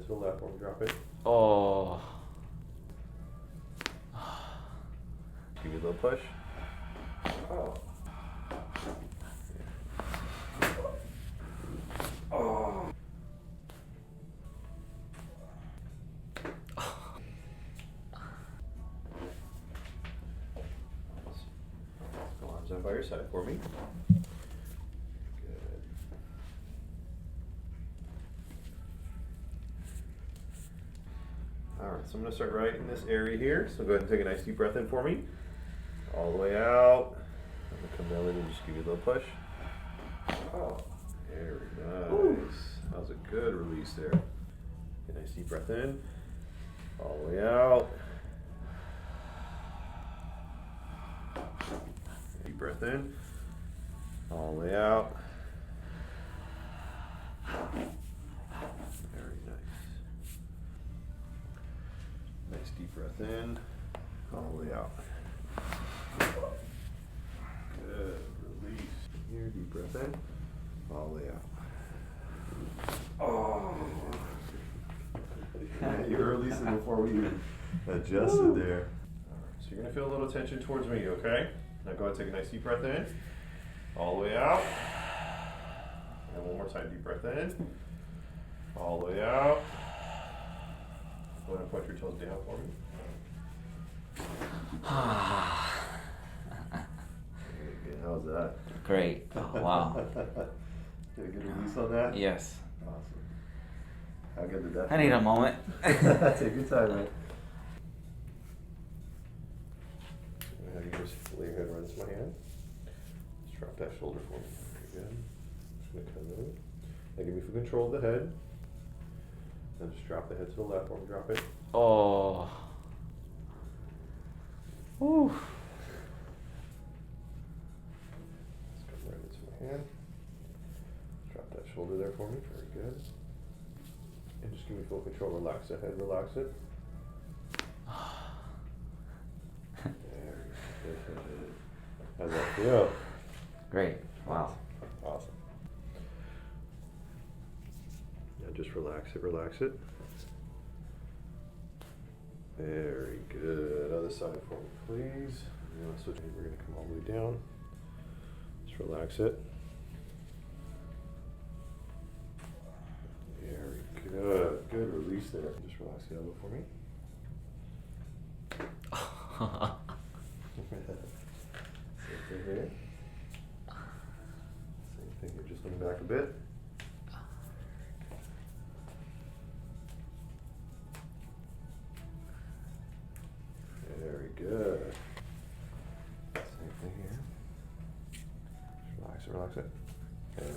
to the left when we drop it. Oh. Give you a little push. Oh. Oh. Go arms out by your side for me. Good. All right, so I'm gonna start right in this area here. So go ahead and take a nice deep breath in for me. All the way out. I'm gonna come down and just give you a little push. Oh, very nice. Ooh. That was a good release there. Get a nice deep breath in. All the way out. Deep breath in. All the way out. Very nice. Nice deep breath in. All the way out. Good release. Here, deep breath in. All the way out. Oh. Yeah, you were releasing before we even adjusted there. Alright, so you're gonna feel a little tension towards me, okay? Now go ahead and take a nice deep breath in. All the way out. And one more time, deep breath in. All the way out. Go ahead and point your toes down for me. How's that? Great. Oh, wow. Get a good release on that? Yes. Awesome. How good did that I need a moment. Take your time, man. Have you just lay your head right into my hand. Just drop that shoulder for me. Very good. Just gonna come in. Now give me full control of the head. Then just drop the head to the left when we drop it. Oh. Whew. Just come right into my hand. Drop that shoulder there for me. Very good. And just give me full control. Relax the head. Relax it. There. Good. How's that feel? Great. Wow. Awesome. Now just relax it. Relax it. Very good. Other side for me, please. We're gonna switch. We're gonna come all the way down. Just relax it. Very good. Good release there. Just relax the elbow for me. Same thing here. Same thing here. Just lean back a bit. Very good. Same thing here. Just relax it, relax it. Very